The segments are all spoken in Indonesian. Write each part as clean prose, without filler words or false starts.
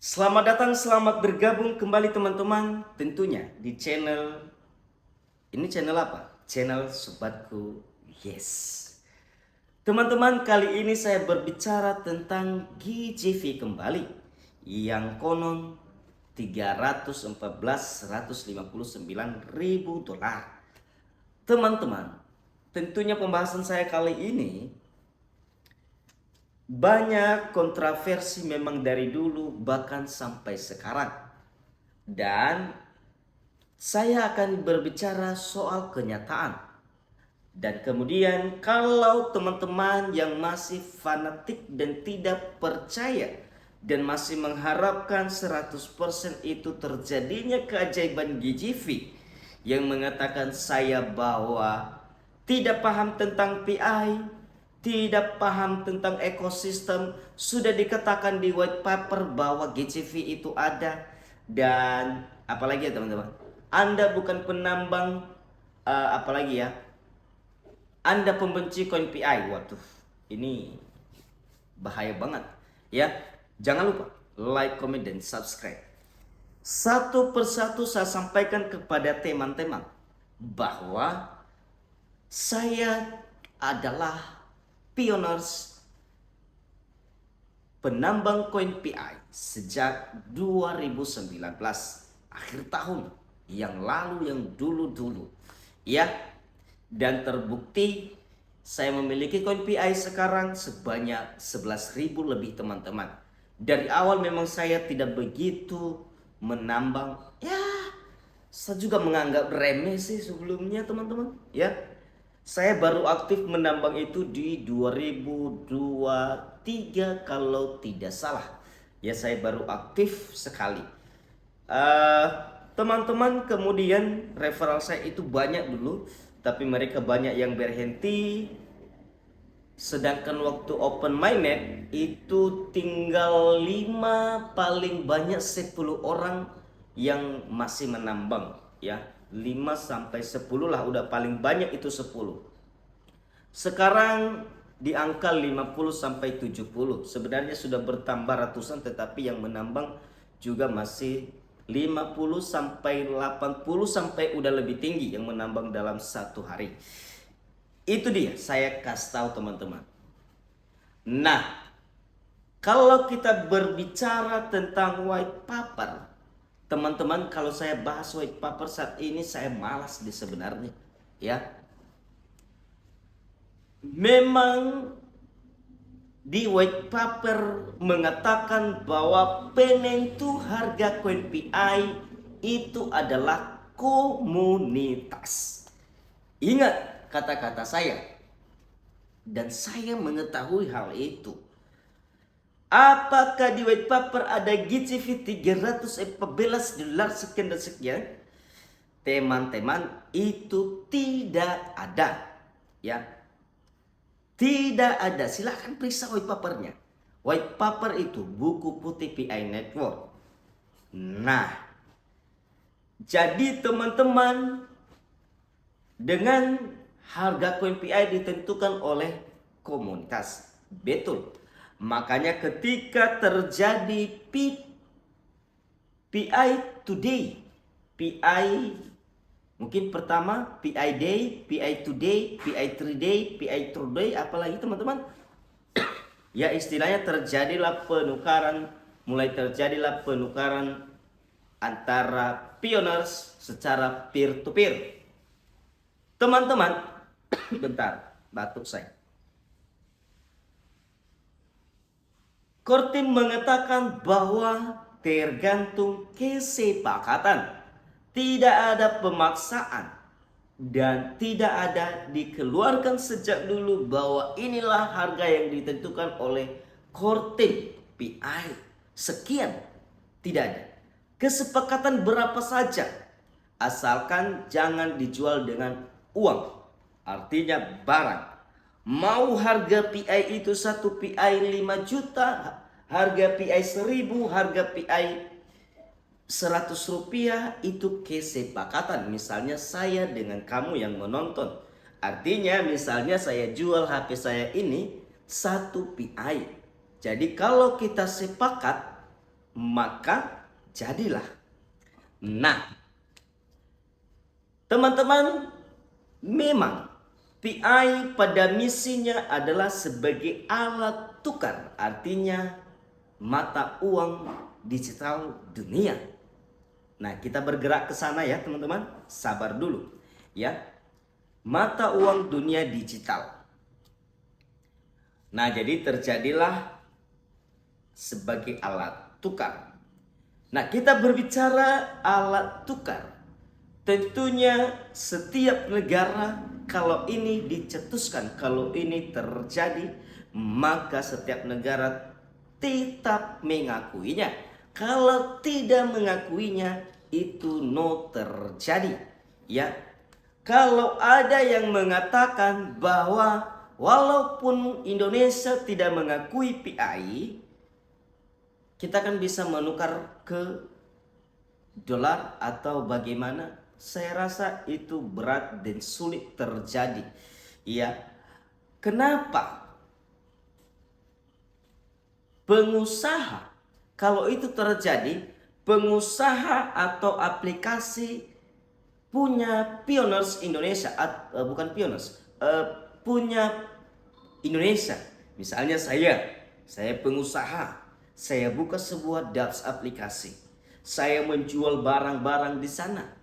Selamat datang, selamat bergabung kembali teman-teman. Tentunya di channel apa? Channel Sobatku Yes. Teman-teman, kali ini saya berbicara tentang GJV kembali yang konon 314.159 dolar. Teman-teman, tentunya pembahasan saya kali ini banyak kontroversi memang dari dulu bahkan sampai sekarang. Dan saya akan berbicara soal kenyataan. Dan kemudian kalau teman-teman yang masih fanatik dan tidak percaya dan masih mengharapkan 100% itu terjadinya keajaiban GGV yang mengatakan saya bahwa tidak paham tentang PI, tidak paham tentang ekosistem, sudah dikatakan di white paper bahwa GCV itu ada. Dan apalagi ya teman-teman, Anda bukan penambang, apalagi ya, Anda pembenci koin PI. Waduh, ini bahaya banget ya. Jangan lupa like, comment, dan subscribe. Satu persatu saya sampaikan kepada teman-teman bahwa saya adalah pioners penambang koin PI sejak 2019, akhir tahun yang lalu, yang dulu-dulu ya. Dan terbukti saya memiliki koin PI sekarang sebanyak 11.000 lebih teman-teman. Dari awal memang saya tidak begitu menambang, ya saya juga menganggap remeh sih sebelumnya teman-teman ya. Saya baru aktif menambang itu di 2023 kalau tidak salah. Ya saya baru aktif sekali. Eh, Teman-teman, kemudian referral saya itu banyak dulu, tapi mereka banyak yang berhenti. Sedangkan waktu open minded itu tinggal 5, paling banyak 10 orang yang masih menambang ya. 5 sampai 10 lah, udah paling banyak itu 10. Sekarang di angka 50 sampai 70. Sebenarnya sudah bertambah ratusan, tetapi yang menambang juga masih 50 sampai 80 sampai udah lebih tinggi yang menambang dalam satu hari. Itu dia saya kasih tahu teman-teman. Nah, kalau kita berbicara tentang white paper, teman-teman, kalau saya bahas white paper saat ini saya malas di sebenarnya ya. Memang di white paper mengatakan bahwa penentu harga koin PI itu adalah komunitas. Ingat kata-kata saya. Dan saya mengetahui hal itu. Apakah di white paper ada GCV 314 dolar sekian dan sekian? Teman-teman, itu tidak ada. Ya, tidak ada. Silahkan periksa white papernya. White paper itu buku putih PI Network. Nah, jadi teman-teman, dengan harga koin PI ditentukan oleh komunitas. Betul. Makanya ketika terjadi PI today, PI mungkin pertama PI day, PI today, PI 3 day, PI 2 day, apalagi teman-teman, ya istilahnya terjadilah penukaran, mulai terjadilah penukaran antara pioneers secara peer to peer. Teman-teman, bentar, batuk saya. Kortim mengatakan bahwa tergantung kesepakatan, tidak ada pemaksaan, dan tidak ada dikeluarkan sejak dulu bahwa inilah harga yang ditentukan oleh Kortim PI sekian. Tidak ada. Kesepakatan berapa saja, asalkan jangan dijual dengan uang, artinya barang. Mau harga PI itu satu PI 5 juta, harga PI 1000, harga PI 100 rupiah, itu kesepakatan. Misalnya saya dengan kamu yang menonton. Artinya misalnya saya jual HP saya ini 1 PI. Jadi kalau kita sepakat, maka jadilah. Nah, teman-teman, memang PI pada misinya adalah sebagai alat tukar, artinya mata uang digital dunia. Nah, kita bergerak ke sana ya teman-teman, sabar dulu ya. Mata uang dunia digital. Nah, jadi terjadilah sebagai alat tukar. Nah, kita berbicara alat tukar. Tentunya setiap negara kalau ini dicetuskan, kalau ini terjadi, maka setiap negara tetap mengakuinya. Kalau tidak mengakuinya, itu no terjadi. Ya, kalau ada yang mengatakan bahwa walaupun Indonesia tidak mengakui PI, kita kan bisa menukar ke dolar atau bagaimana? Saya rasa itu berat dan sulit terjadi. Ya, kenapa? Pengusaha, kalau itu terjadi, pengusaha atau aplikasi punya pioners Indonesia, bukan pioners, punya Indonesia. Misalnya saya pengusaha, saya buka sebuah dapps aplikasi, saya menjual barang-barang di sana.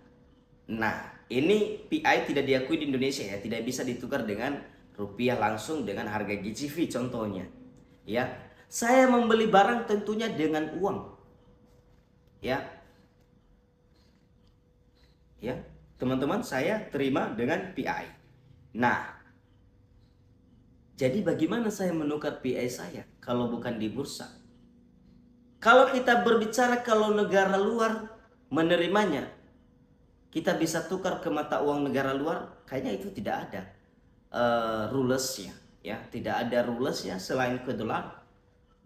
Nah, ini PI tidak diakui di Indonesia ya, tidak bisa ditukar dengan rupiah langsung dengan harga GCV contohnya. Ya, saya membeli barang tentunya dengan uang. Ya. Ya, teman-teman, saya terima dengan PI. Nah, jadi bagaimana saya menukar PI saya kalau bukan di bursa? Kalau kita berbicara kalau negara luar menerimanya, kita bisa tukar ke mata uang negara luar, kayaknya itu tidak ada rulesnya, ya, tidak ada rulesnya selain ke dolar.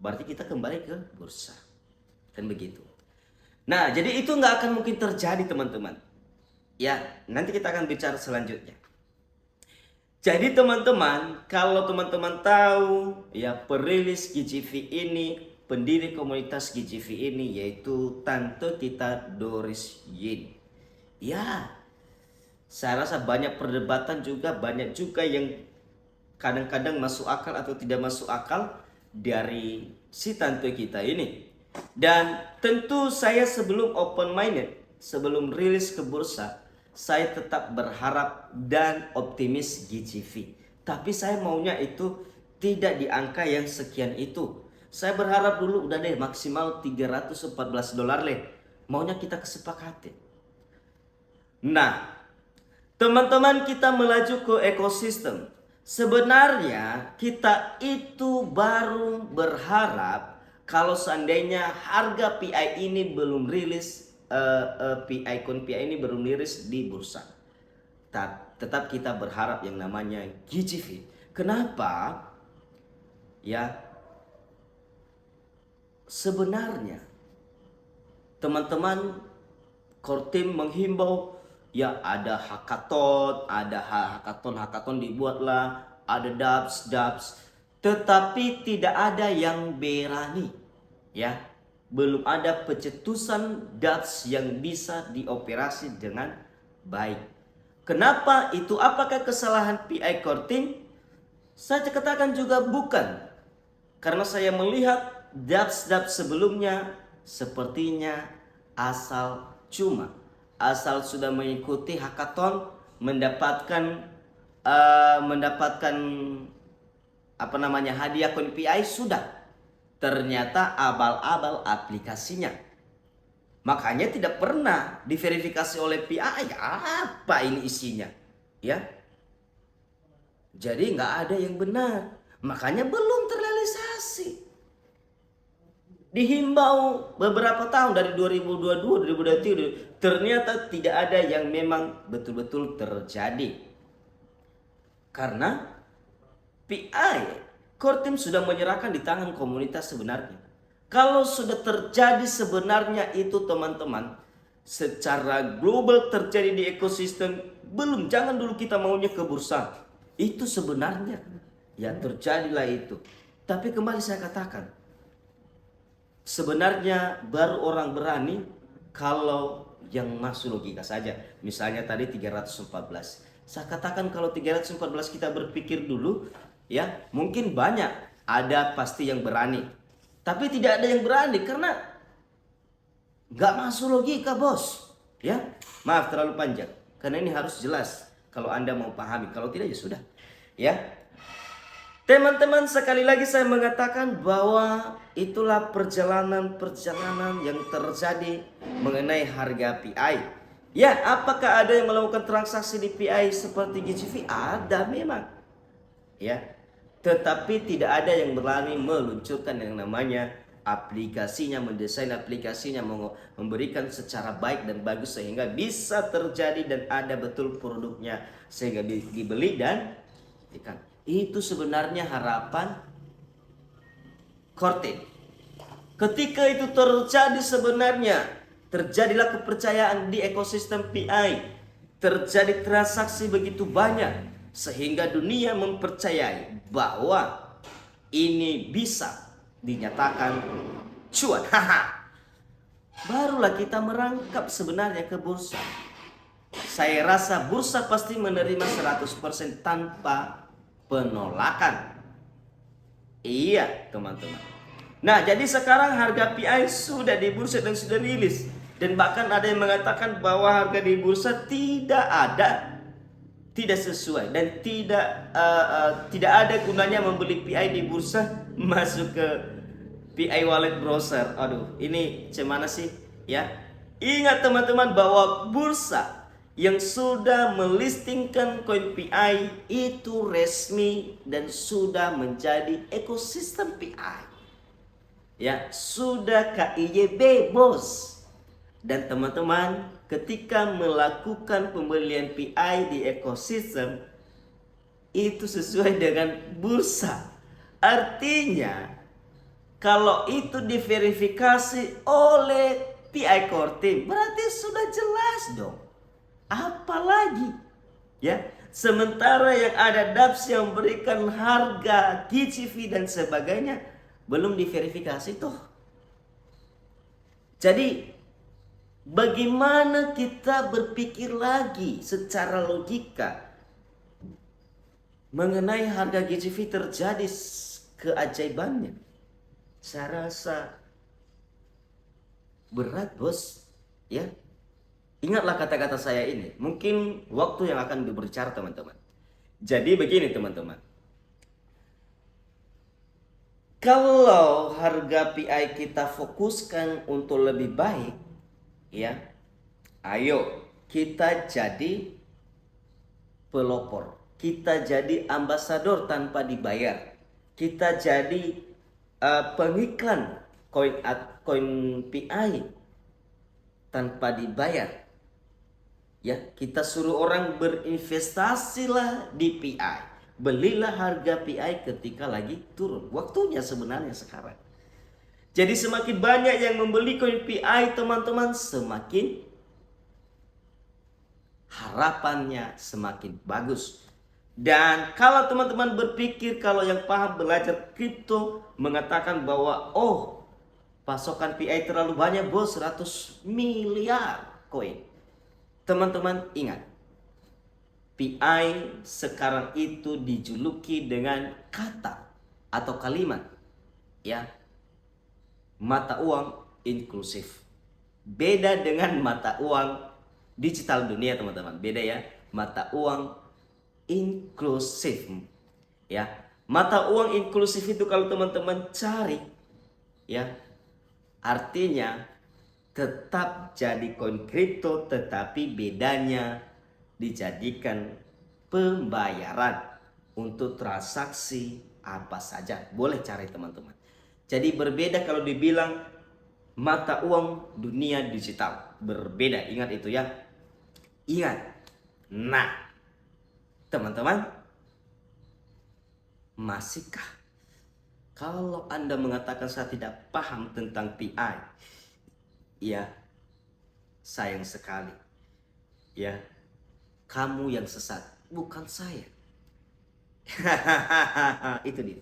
Berarti kita kembali ke bursa, kan begitu. Nah, jadi itu nggak akan mungkin terjadi teman-teman. Ya, nanti kita akan bicara selanjutnya. Jadi teman-teman, kalau teman-teman tahu ya perilis GGV ini, pendiri komunitas GGV ini yaitu tante kita Doris Yin. Ya, saya rasa banyak perdebatan juga, banyak juga yang kadang-kadang masuk akal atau tidak masuk akal dari si tante kita ini. Dan tentu saya sebelum open minded, sebelum rilis ke bursa, saya tetap berharap dan optimis GGV. Tapi saya maunya itu tidak di angka yang sekian itu. Saya berharap dulu udah deh maksimal $314 deh. Maunya kita kesepakati. Nah, teman-teman, kita melaju ke ekosistem. Sebenarnya kita itu baru berharap kalau seandainya harga PI ini belum rilis, PI ini belum rilis di bursa. Tetap kita berharap yang namanya GGV. Kenapa? Ya, sebenarnya teman-teman, Kortim menghimbau ya ada hakaton dibuatlah, ada dapps, tetapi tidak ada yang berani, ya, belum ada pencetusan dapps yang bisa dioperasi dengan baik. Kenapa itu? Apakah kesalahan PI Kortim? Saya katakan juga bukan, karena saya melihat dapps sebelumnya sepertinya asal sudah mengikuti hackathon, mendapatkan hadiah koin PI sudah. Ternyata abal-abal aplikasinya. Makanya tidak pernah diverifikasi oleh PI. Apa ini isinya? Ya. Jadi nggak ada yang benar. Makanya belum terrealisasi. Dihimbau beberapa tahun dari 2022, 2023, ternyata tidak ada yang memang betul-betul terjadi. Karena PI Kortim sudah menyerahkan di tangan komunitas sebenarnya. Kalau sudah terjadi sebenarnya itu teman-teman, secara global terjadi di ekosistem, belum, jangan dulu kita maunya ke bursa. Itu sebenarnya ya terjadilah itu. Tapi kembali saya katakan, sebenarnya baru orang berani kalau yang masuk logika saja. Misalnya tadi 314. Saya katakan kalau 314 kita berpikir dulu, ya mungkin banyak, ada pasti yang berani. Tapi tidak ada yang berani karena nggak masuk logika, bos. Ya, maaf terlalu panjang. Karena ini harus jelas kalau Anda mau pahami. Kalau tidak ya sudah. Ya, teman-teman, sekali lagi saya mengatakan bahwa itulah perjalanan-perjalanan yang terjadi mengenai harga PI. Ya, apakah ada yang melakukan transaksi di PI seperti GCV? Ada memang. Ya, tetapi tidak ada yang berani meluncurkan yang namanya aplikasinya, mendesain aplikasinya, memberikan secara baik dan bagus sehingga bisa terjadi dan ada betul produknya sehingga dibeli dan ikan. Itu sebenarnya harapan Korte. Ketika itu terjadi sebenarnya terjadilah kepercayaan di ekosistem PI. Terjadi transaksi begitu banyak sehingga dunia mempercayai bahwa ini bisa dinyatakan cuan. Barulah kita merangkap sebenarnya ke bursa. Saya rasa bursa pasti menerima 100% tanpa penolakan. Iya, teman-teman. Nah, jadi sekarang harga PI sudah di bursa dan sudah rilis. Dan bahkan ada yang mengatakan bahwa harga di bursa tidak sesuai dan tidak ada gunanya membeli PI di bursa masuk ke PI wallet browser. Aduh, ini cemana sih, ya? Ingat teman-teman bahwa bursa yang sudah melistingkan koin PI itu resmi dan sudah menjadi ekosistem PI. Ya, sudah KIYB, bos. Dan teman-teman, ketika melakukan pembelian PI di ekosistem itu sesuai dengan bursa. Artinya, kalau itu diverifikasi oleh PI Core Team, berarti sudah jelas dong. Apalagi, ya, sementara yang ada DApps yang memberikan harga GCV dan sebagainya belum diverifikasi tuh. Jadi bagaimana kita berpikir lagi secara logika mengenai harga GCV terjadi keajaibannya? Saya rasa berat, bos, ya. Ingatlah kata-kata saya ini. Mungkin waktu yang akan berbicara, teman-teman. Jadi begini, teman-teman. Kalau harga PI kita fokuskan untuk lebih baik, ya, ayo kita jadi pelopor. Kita jadi ambasador tanpa dibayar. Kita jadi pengiklan koin PI tanpa dibayar. Ya, kita suruh orang berinvestasilah di PI. Belilah harga PI ketika lagi turun. Waktunya sebenarnya sekarang. Jadi semakin banyak yang membeli koin PI, teman-teman, semakin harapannya semakin bagus. Dan kalau teman-teman berpikir, kalau yang paham belajar kripto mengatakan bahwa pasokan PI terlalu banyak, bos, 100 miliar koin. Teman-teman ingat, PI sekarang itu dijuluki dengan kata atau kalimat, ya, mata uang inklusif. Beda dengan mata uang digital dunia, teman-teman. Beda ya, mata uang inklusif. Ya, mata uang inklusif itu kalau teman-teman cari, ya, artinya tetap jadi koin kripto, tetapi bedanya dijadikan pembayaran untuk transaksi apa saja. Boleh cari, teman-teman. Jadi berbeda kalau dibilang mata uang dunia digital. Berbeda, ingat itu ya. Ingat. Nah, teman-teman, masihkah kalau Anda mengatakan saya tidak paham tentang PI? Ya, sayang sekali. Ya, kamu yang sesat, bukan saya. Itu dia.